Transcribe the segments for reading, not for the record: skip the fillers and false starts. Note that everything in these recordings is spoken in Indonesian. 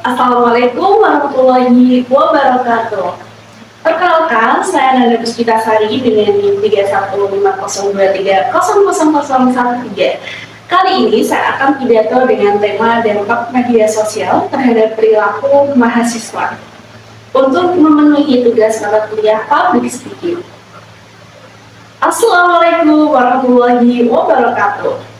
Assalamualaikum warahmatullahi wabarakatuh. Perkenalkan, saya Nanda Puspitasari dengan NIM 3105023000013. Kali ini saya akan pidato dengan tema dampak media sosial terhadap perilaku mahasiswa untuk memenuhi tugas mata kuliah public speaking. Assalamualaikum warahmatullahi wabarakatuh.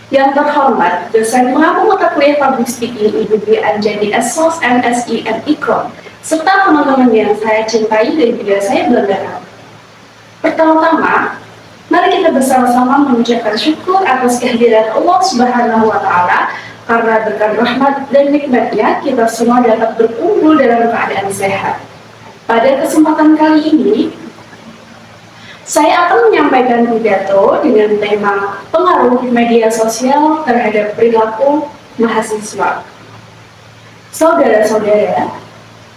Yang terhormat, dosen pengampu mata kuliah public speaking Ibu Dwi Anjani SOS MSI and Ikrom, serta teman-teman yang saya cintai dan juga saya banggakan. Pertama-tama, mari kita bersama-sama mengucapkan syukur atas kehadiran Allah Subhanahu wa Ta'ala, karena berkat rahmat dan nikmatnya kita semua dapat berkumpul dalam keadaan sehat. Pada kesempatan kali ini, saya akan menyampaikan pidato dengan tema pengaruh media sosial terhadap perilaku mahasiswa. Saudara-saudara,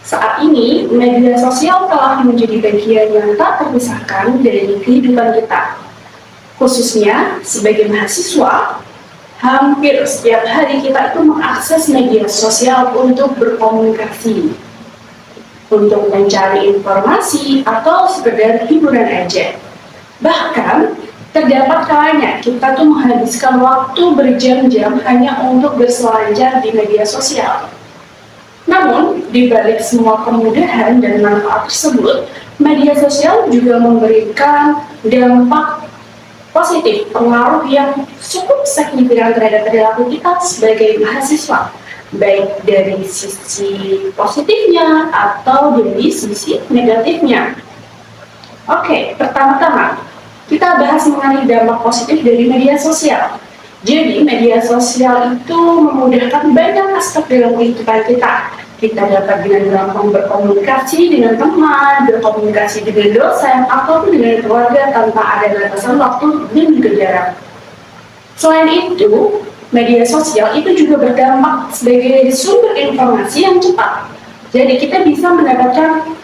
saat ini media sosial telah menjadi bagian yang tak terpisahkan dari kehidupan kita. Khususnya sebagai mahasiswa, hampir setiap hari kita itu mengakses media sosial untuk berkomunikasi, untuk mencari informasi atau sekedar hiburan aja. Bahkan terdapat kalanya kita tuh menghabiskan waktu berjam-jam hanya untuk berselancar di media sosial. Namun, di balik semua kemudahan dan manfaat tersebut, media sosial juga memberikan dampak positif, pengaruh yang cukup signifikan terhadap perilaku kita sebagai mahasiswa, baik dari sisi positifnya atau dari sisi negatifnya. Oke, pertama-tama kita bahas mengenai dampak positif dari media sosial. Jadi, media sosial itu memudahkan banyak aspek dalam kehidupan kita. Kita dapat dengan gampang berkomunikasi dengan teman, berkomunikasi dengan dosen, ataupun dengan keluarga tanpa ada batasan waktu dan juga jarak. Selain itu, media sosial itu juga berdampak sebagai sumber informasi yang cepat. Jadi kita bisa mendapatkan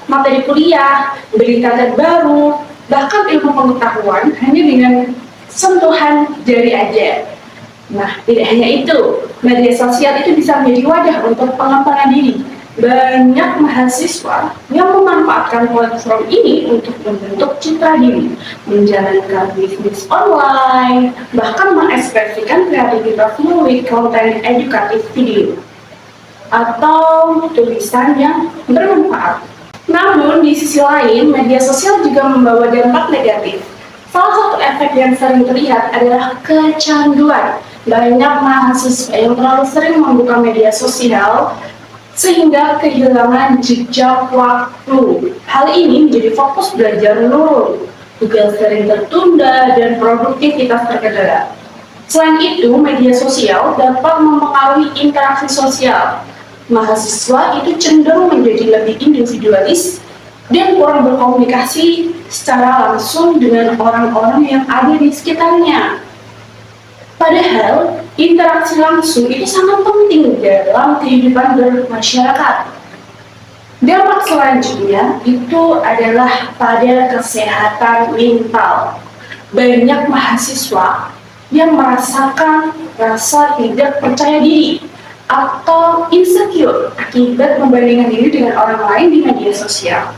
materi kuliah, berita terbaru, bahkan ilmu pengetahuan hanya dengan sentuhan jari aja. Nah, tidak hanya itu, media sosial itu bisa menjadi wadah untuk pengembangan diri. Banyak mahasiswa yang memanfaatkan platform ini untuk membentuk citra diri, menjalankan bisnis online, bahkan mengekspresikan kreativitas melalui konten edukatif video atau tulisan yang bermanfaat. Namun, di sisi lain, media sosial juga membawa dampak negatif. Salah satu efek yang sering terlihat adalah kecanduan. Banyak mahasiswa yang terlalu sering membuka media sosial sehingga kehilangan jejak waktu. Hal ini menjadi fokus belajar menurun, tugas sering tertunda, dan produktivitas terkendala. Selain itu, media sosial dapat mempengaruhi interaksi sosial. Mahasiswa itu cenderung menjadi lebih individualis dan kurang berkomunikasi secara langsung dengan orang-orang yang ada di sekitarnya. Padahal, interaksi langsung itu sangat penting dalam kehidupan bermasyarakat. Dampak selanjutnya itu adalah pada kesehatan mental. Banyak mahasiswa yang merasakan rasa tidak percaya diri atau insecure akibat membandingkan diri dengan orang lain di media sosial.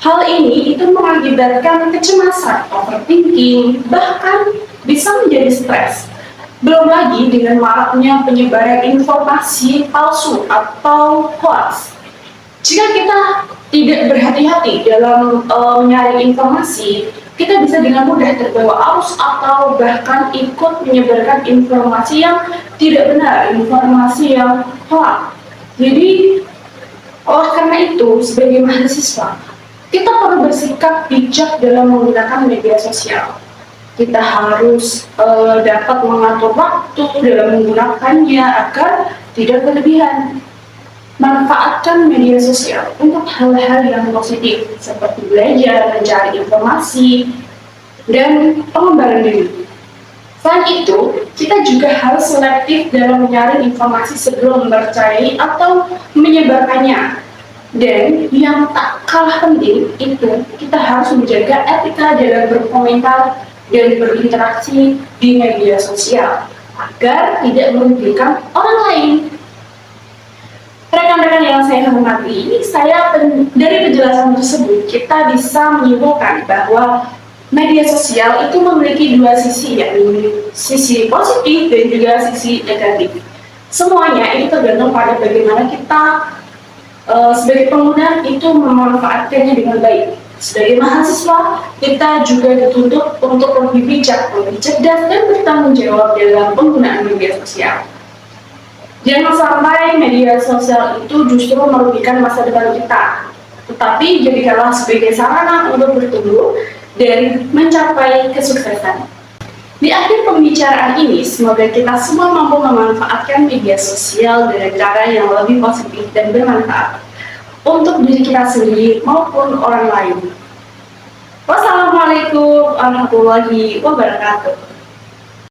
Hal ini itu mengakibatkan kecemasan, overthinking, bahkan bisa menjadi stres. Belum lagi dengan maraknya penyebaran informasi palsu atau hoax. Jika kita tidak berhati-hati dalam menyaring informasi, kita bisa dengan mudah terbawa arus atau bahkan ikut menyebarkan informasi yang tidak benar, informasi yang hoax. Jadi, oleh karena itu, sebagai mahasiswa, kita perlu bersikap bijak dalam menggunakan media sosial. Kita harus dapat mengatur waktu dalam menggunakannya agar tidak berlebihan. Manfaatkan media sosial untuk hal-hal yang positif seperti belajar, mencari informasi, dan pengembangan diri. Selain itu, kita juga harus selektif dalam menyaring informasi sebelum mempercayai atau menyebarkannya. Dan yang tak kalah penting itu, kita harus menjaga etika dalam berkomentar dan berinteraksi di media sosial agar tidak merugikan orang lain. Rekan-rekan yang saya hormati, dari penjelasan tersebut kita bisa menyimpulkan bahwa media sosial itu memiliki dua sisi, yakni sisi positif dan juga sisi negatif. Semuanya itu tergantung pada bagaimana kita sebagai pengguna itu memanfaatkannya dengan baik. Sebagai mahasiswa, kita juga dituntut untuk lebih bijak, lebih cerdas, dan bertanggung jawab dalam penggunaan media sosial. Jangan sampai media sosial itu justru merugikan masa depan kita, tetapi jadikanlah sebagai sarana untuk bertumbuh dan mencapai kesuksesan. Di akhir pembicaraan ini, semoga kita semua mampu memanfaatkan media sosial dengan cara yang lebih positif dan bermanfaat untuk diri kita sendiri maupun orang lain. Wassalamualaikum warahmatullahi wabarakatuh.